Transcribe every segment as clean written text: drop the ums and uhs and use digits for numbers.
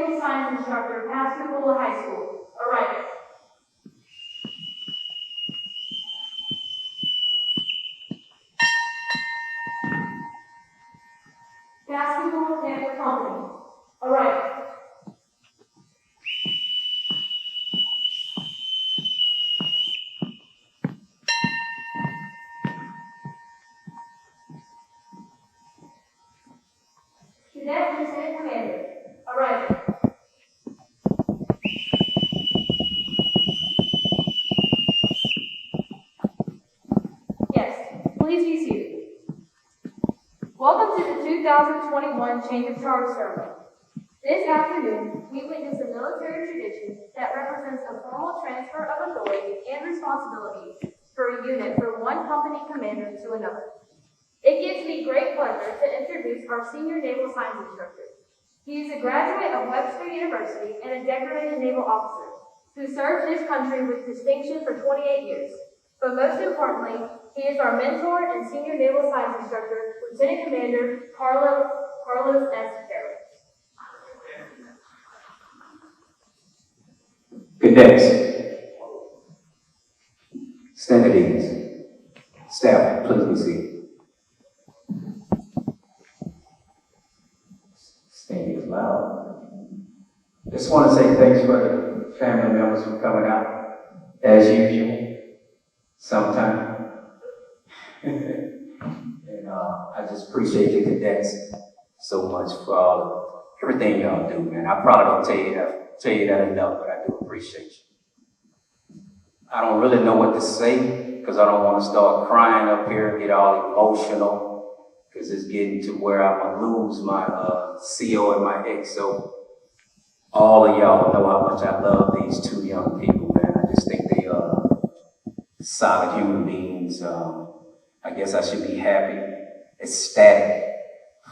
Naval Science Instructor, Pascagoula High School. Arrival. Pascagoula Naval Company. Arrival. Cadet Lieutenant Commander. Arrival. Yes, please be seated. Welcome to the 2021 Change of Charge Ceremony. This afternoon, we witness a military tradition that represents a formal transfer of authority and responsibility for a unit from one company commander to another. It gives me great pleasure to introduce our senior naval science instructor. He is a graduate of Webster University and a decorated naval officer who served this country with distinction for 28 years. But most importantly, he is our mentor and senior naval science instructor, Lieutenant Commander Carlos S. Ferrer. Cadets, stand at ease. Staff, please be seated. Standing is loud. Just want to say thanks for the family members for coming out, as usual, sometime. And I just appreciate the cadets so much for everything y'all do, man. I probably don't tell you that enough, but I do appreciate you. I don't really know what to say because I don't want to start crying up here and get all emotional because it's getting to where I'm going to lose my CO and my XO. All of y'all know how much I love these two young people, man. I just think they are solid human beings. I guess I should be happy, ecstatic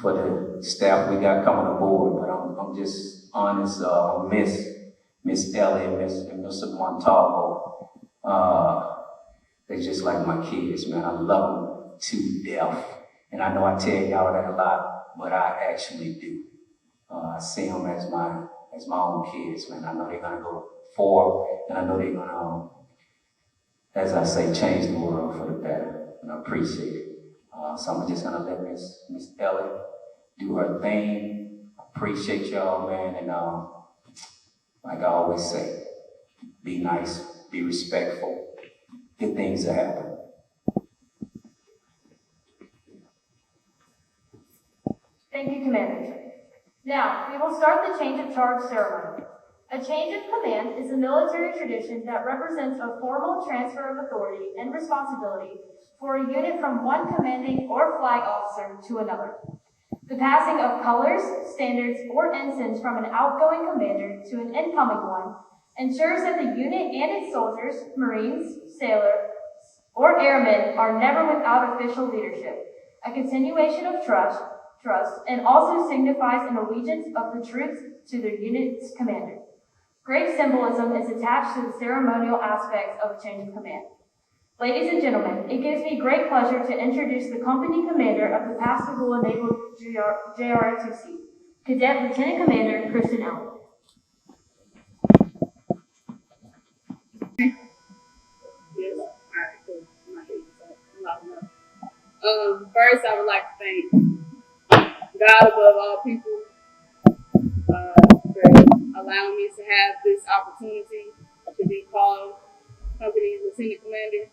for the staff we got coming aboard, but I'm just honest, Miss Ellie and Mr. Montalvo. They're just like my kids, man. I love them to death. And I know I tell y'all that a lot, but I actually do. I see them as my own kids, man. I know they're gonna go forward, and I know they're gonna, as I say, change the world for the better. And I appreciate it. So I'm just gonna let Miss Ellie do her thing. Appreciate y'all, man, and like I always say, be nice, be respectful, good things will happen. Thank you, Commander. Now, we will start the change of charge ceremony. A change of command is a military tradition that represents a formal transfer of authority and responsibility for a unit from one commanding or flag officer to another. The passing of colors, standards, or ensigns from an outgoing commander to an incoming one ensures that the unit and its soldiers, Marines, sailors, or airmen are never without official leadership, a continuation of trust, and also signifies an allegiance of the troops to their unit's commander. Great symbolism is attached to the ceremonial aspects of a change of command. Ladies and gentlemen, it gives me great pleasure to introduce the company commander of the Pascagoula Naval NJROTC, Cadet Lieutenant Commander Kristen Allen. Yes. All right, cool. I'm not getting loud enough. First, I would like to thank God above all people for allowing me to have this opportunity to be called company lieutenant commander.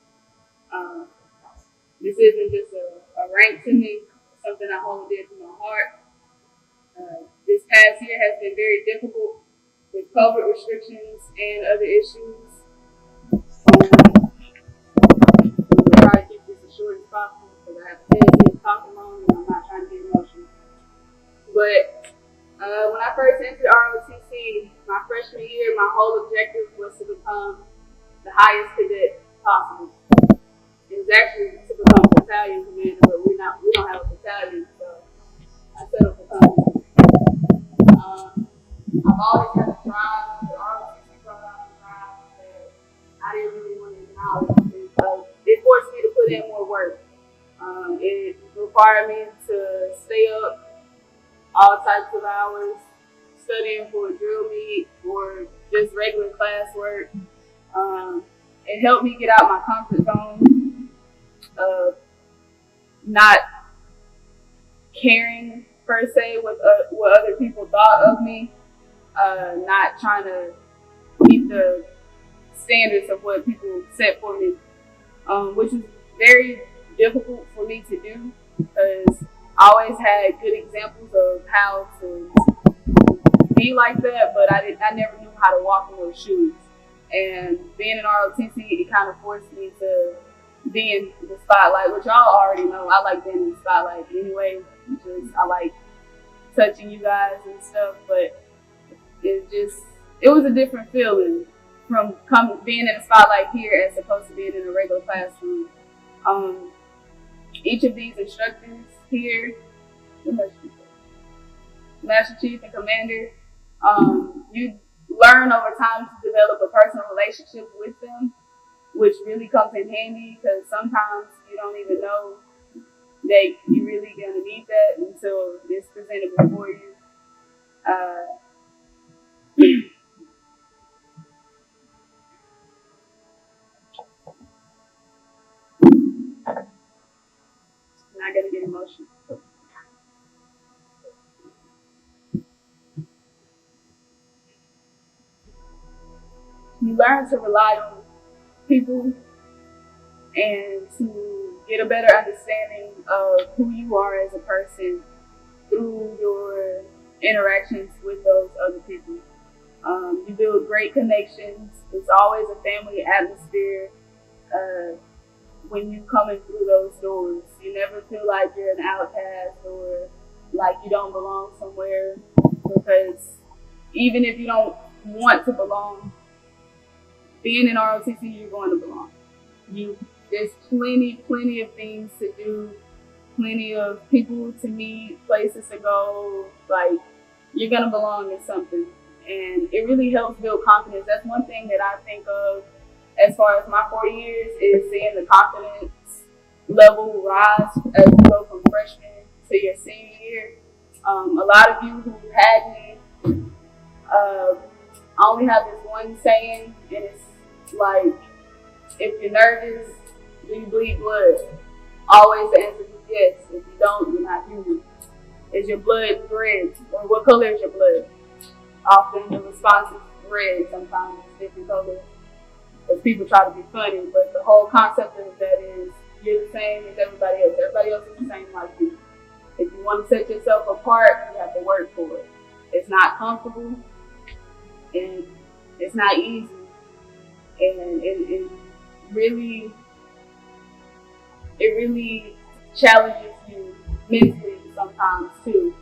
This isn't just a rank to me, it's something I hold dear to my heart. This past year has been very difficult with COVID restrictions and other issues. We'll try to keep this as short as possible because I have a tendency of talking long and I'm not trying to get emotional. But when I first entered ROTC, my freshman year, my whole objective was to become the highest cadet possible. It was actually to become a battalion commander, but we don't have a battalion, so I settled for company. I've always had a drive, the ROTC brought out a drive that I didn't really want to acknowledge. It forced me to put in more work. It required me to stay up all types of hours, studying for a drill meet or just regular classwork. It helped me get out my comfort zone of not caring per se what other people thought of me, not trying to meet the standards of what people set for me, which is very difficult for me to do because I always had good examples of how to be like that, but I never knew how to walk in those shoes. And being in ROTC, it kind of forced me to be in the spotlight, which y'all already know. I like being in the spotlight anyway. I like touching you guys and stuff, but it was a different feeling from being in the spotlight here as opposed to being in a regular classroom. Each of these instructors here, Master Chief and Commander, you learn over time to develop a personal relationship with them, which really comes in handy because sometimes you don't even know that you're really gonna need that until it's presented before you. Not gonna get emotional. You learn to rely on people and to get a better understanding of who you are as a person through your interactions with those other people. You build great connections. It's always a family atmosphere when you coming through those doors. You never feel like you're an outcast or like you don't belong somewhere, because even if you don't want to belong, being in ROTC, you're going to belong. There's plenty of things to do, plenty of people to meet, places to go. Like, you're gonna belong in something, and it really helps build confidence. That's one thing that I think of as far as my 4 years is seeing the confidence level rise as you go from freshman to your senior year. A lot of you who had me, I only have this one saying, and it's like, if you're nervous, do you bleed blood? Always the answer is yes. If you don't, you're not human. Is your blood red? Or what color is your blood? Often the response is red, sometimes it's different colors, because people try to be funny, but the whole concept of that is you're the same as everybody else. Everybody else is the same like you. If you want to set yourself apart, you have to work for it. It's not comfortable, and it's not easy, and it really challenges you mentally sometimes too.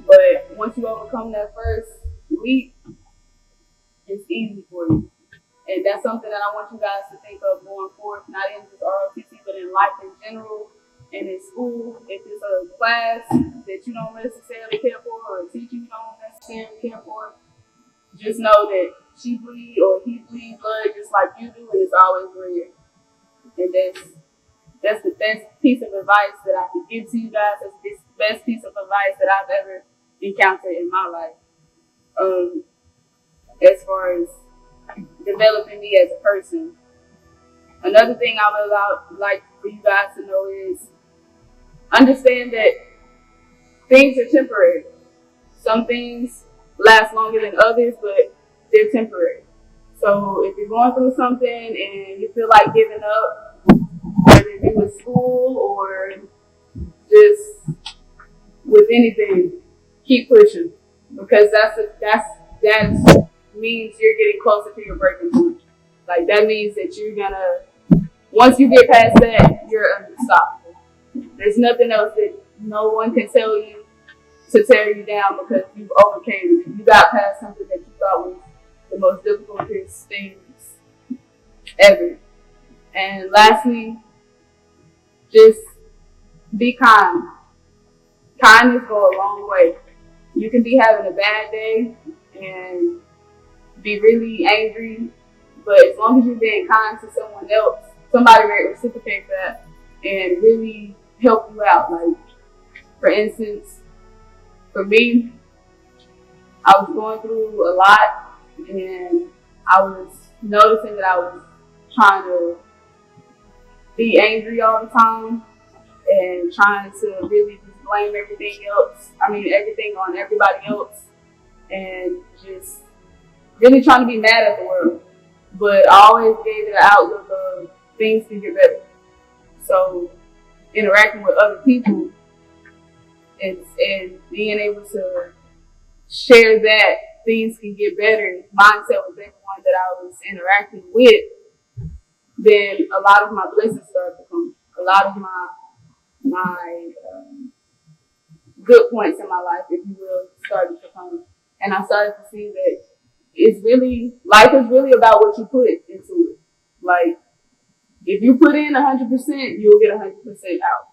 But once you overcome that first leap, it's easy for you. And that's something that I want you guys to think of going forward, not in just ROTC, but in life in general, and in school. If it's a class that you don't necessarily care for, or a teacher you don't necessarily care for, just know that she bleed or he bleed blood just like you do, and it's always red. And that's the best piece of advice that I can give to you guys. That's the best piece of advice that I've ever encountered in my life. As far as developing me as a person. Another thing I would like for you guys to know is understand that things are temporary. Some things last longer than others, but they're temporary. So if you're going through something and you feel like giving up, whether it be with school or just with anything, keep pushing, because that means you're getting closer to your breaking point. Like, that means that you're gonna, once you get past that, you're unstoppable. There's nothing else that no one can tell you to tear you down, because you've overcame it. You got past something that you thought was the most difficult things ever. And lastly, just be kind. Kindness go a long way. You can be having a bad day and be really angry, but as long as you're being kind to someone else, somebody may reciprocate that and really help you out. Like, for instance, for me, I was going through a lot, and I was noticing that I was trying to be angry all the time and trying to really just blame everything on everybody else, and just really trying to be mad at the world. But I always gave it an outlook of things can get better. So interacting with other people and being able to share that things can get better mindset with everyone that I was interacting with, then a lot of my blessings started to come. A lot of my good points in my life, if you will, started to come. And I started to see that life is really about what you put into it. Like, if you put in 100%, you'll get 100% out.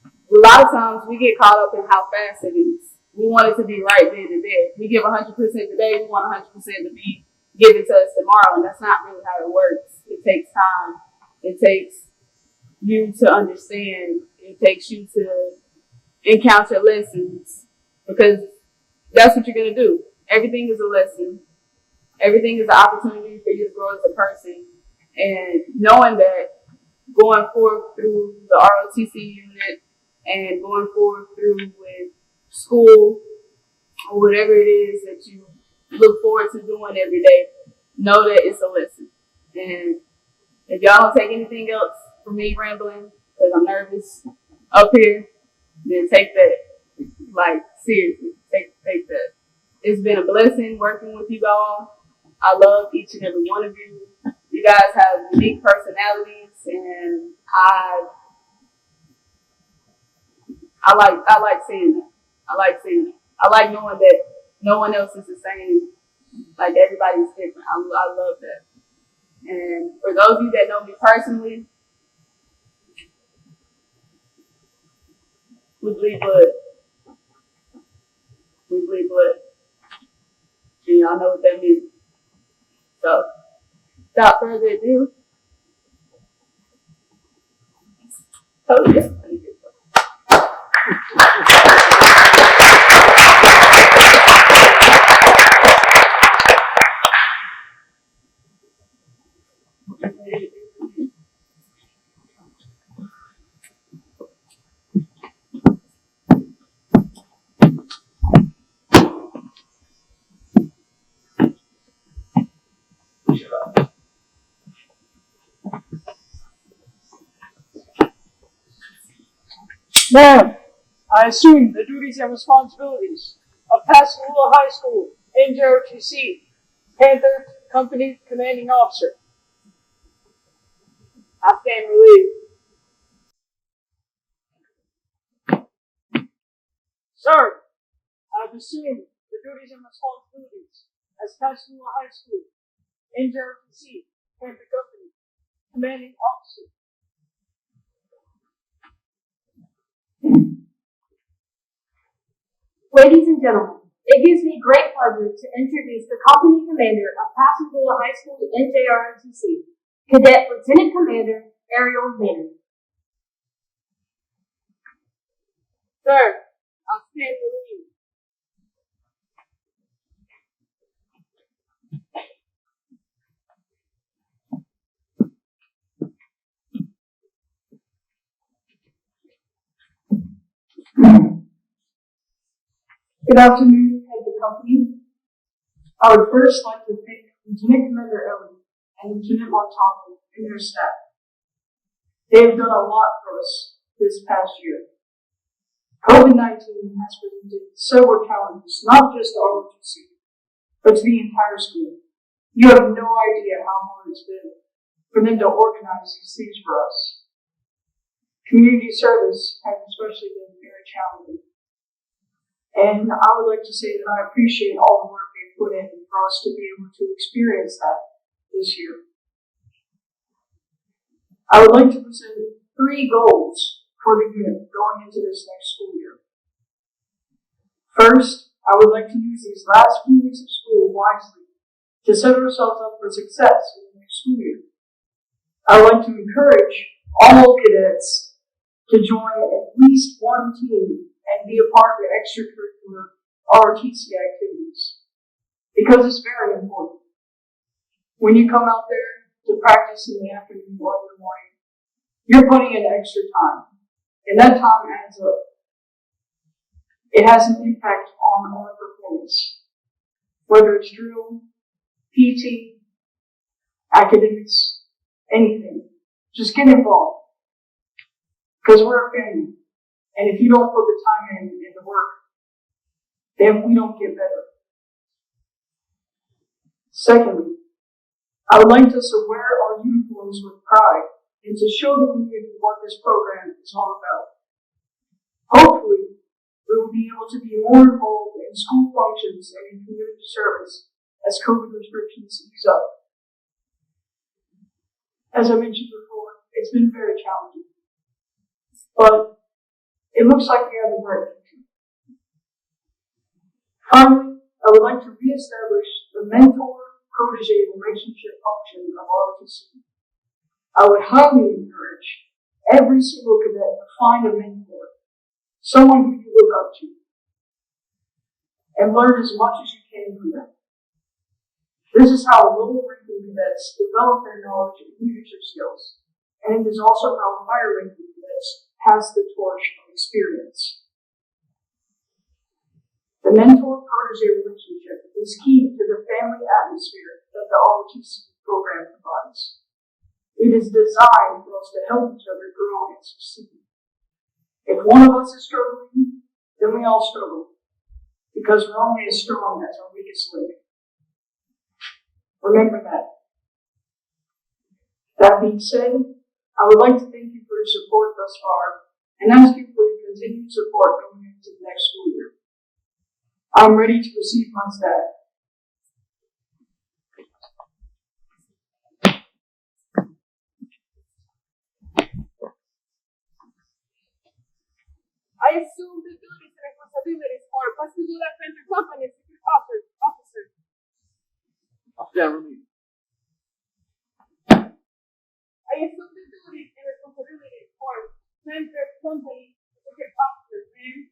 A lot of times we get caught up in how fast it is. We want it to be right then and there. We give 100% today, we want 100% to be given to us tomorrow, and that's not really how it works. It takes time. It takes you to understand. It takes you to encounter lessons, because that's what you're going to do. Everything is a lesson. Everything is an opportunity for you to grow as a person. And knowing that, going forth through the ROTC unit and going forth through with school or whatever it is that you look forward to doing every day, know that it's a lesson. And if y'all don't take anything else from me rambling, because I'm nervous up here, then take that. Like, seriously, take that. It's been a blessing working with you all. I love each and every one of you. You guys have unique personalities, and I like seeing that. I like seeing it. I like knowing that no one else is the same. Like, everybody's different. I love that. And for those of you that know me personally, we bleed blood. We bleed blood. And y'all know what that means. So, without further ado, Ma'am, I assume the duties and responsibilities of Pascagoula High School, NJROTC, Panther Company Commanding Officer. I stand relieved. Sir, I've assumed the duties and responsibilities as Pascagoula High School, NJROTC, Panther Company Commanding Officer. Ladies and gentlemen, it gives me great pleasure to introduce the company commander of Pascagoula High School NJROTC, Cadet Lieutenant Commander Ariel Manning. sir, I stand relieved. Good afternoon, head of the company. I would first like to thank Lieutenant Commander Ellie and Lieutenant Montano and their staff. They have done a lot for us this past year. COVID-19 has presented several challenges, not just to ROTC, but to the entire school. You have no idea how hard it's been for them to organize these things for us. Community service has especially been very challenging. And I would like to say that I appreciate all the work they've put in for us to be able to experience that this year. I would like to present 3 goals for the unit going into this next school year. First, I would like to use these last few weeks of school wisely to set ourselves up for success in the next school year. I would like to encourage all cadets to join at least one team and be a part of extracurricular ROTC activities. because it's very important. When you come out there to practice in the afternoon or in the morning, you're putting in extra time, and that time adds up. It has an impact on our performance, whether it's drill, PT, academics, anything. Just get involved, because we're a family, and if you don't put the time in the work, then we don't get better. Secondly, I would like us to wear our uniforms with pride and to show the community what this program is all about. Hopefully, we will be able to be more involved in school functions and in community service as COVID restrictions ease up. As I mentioned before, it's been very challenging, but it looks like we have a bright future. Finally, I would like to reestablish the mentor-protege relationship function of ROTC. I would highly encourage every single cadet to find a mentor, someone who you look up to, and learn as much as you can from them. This is how lower-ranking cadets develop their knowledge and leadership skills, and it is also how higher-ranking cadets pass the torch of experience. The mentor-protege relationship is key to the family atmosphere that the ROTC program provides. It is designed for us to help each other grow and succeed. If one of us is struggling, then we all struggle, because we're only as strong as our weakest link. Remember that. That being said, I would like to thank you for your support thus far and ask you for your continued support going into the next school year. I'm ready to receive my staff. I assume the duties and responsibilities for Pasadena Defense Company Secret Officer. I assume the duties and responsibilities for Center Company Secret Officer, and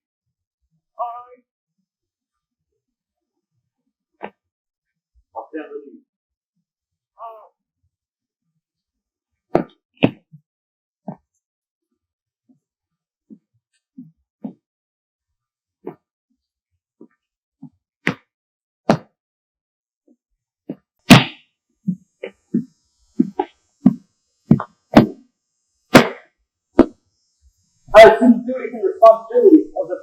I assume the duties and responsibilities of the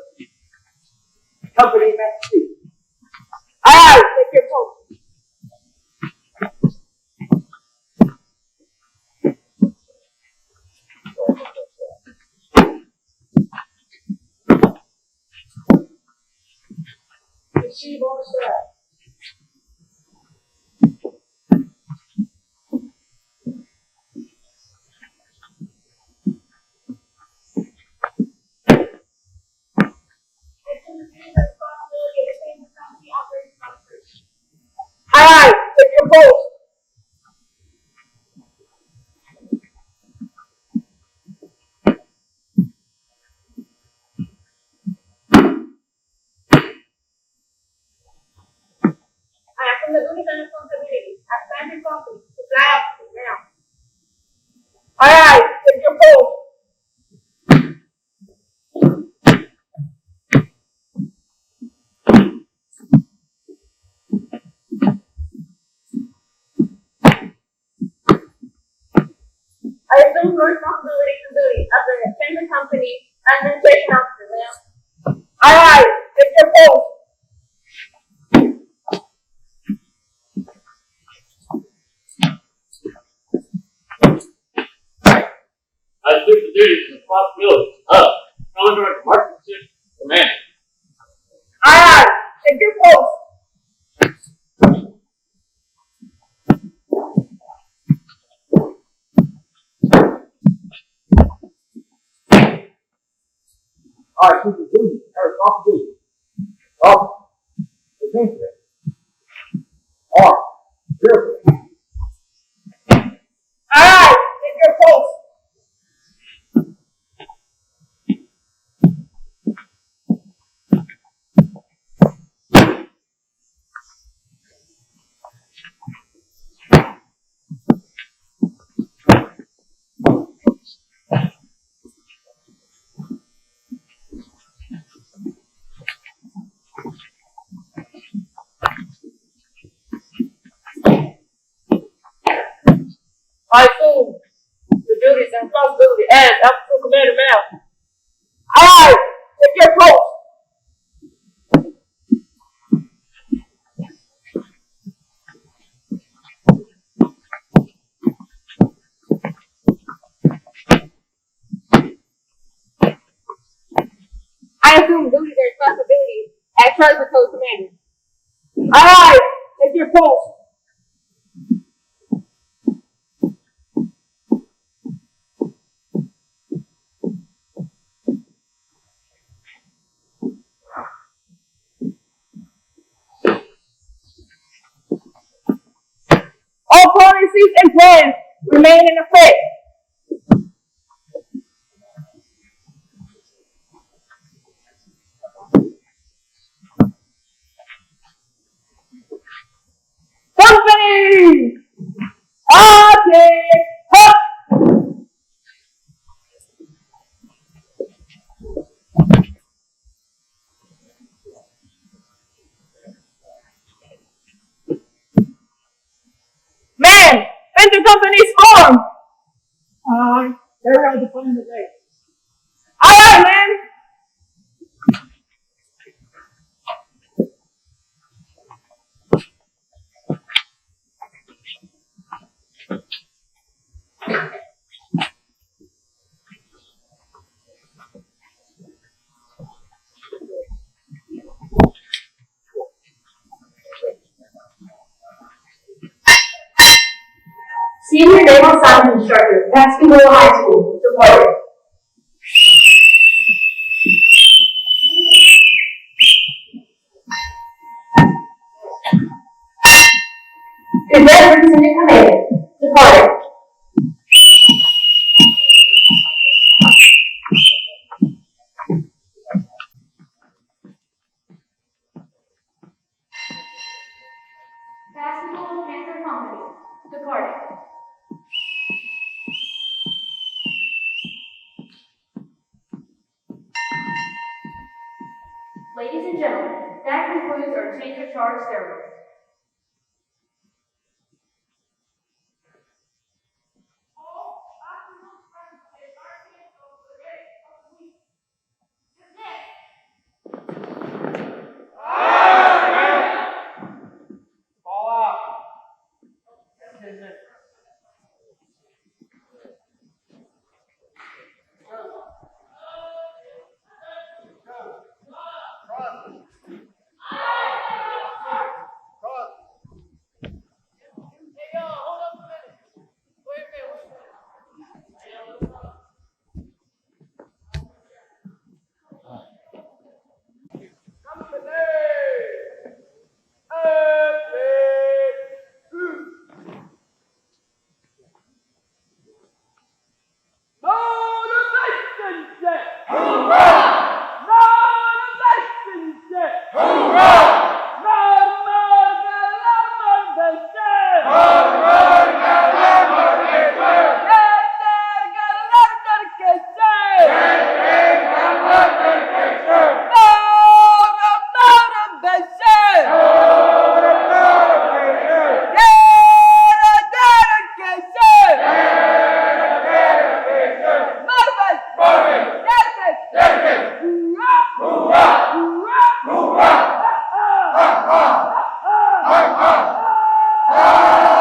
company in Massachusetts. I take your post. Receive our staff. I take your post. I assume the duties and responsibilities as Center Company Supply Officer now. I take your post. I assume the responsibilities and duties of the Center Company Administration Officer now. I take your post. I assume the duties and responsibilities of Commodore Marksmanship Command. I take your post. I assume the duties and responsibilities of the Defense are drill. I take your post. Commander Mal. Alright, take your post. I assume duties and responsibilities as Charlie Patrol Commander. Alright, take your post. All policies and plans remain in effect. Company! Up! Man! Enter company's form! Carry out the plan today. Alright, man! Senior Naval Science Instructor, Pascagoula High School, reported. Cadet Lieutenant Commander, departed. Pascagoula Panther Company, departed. Ladies and gentlemen, that concludes our change of charge ceremony. Ha!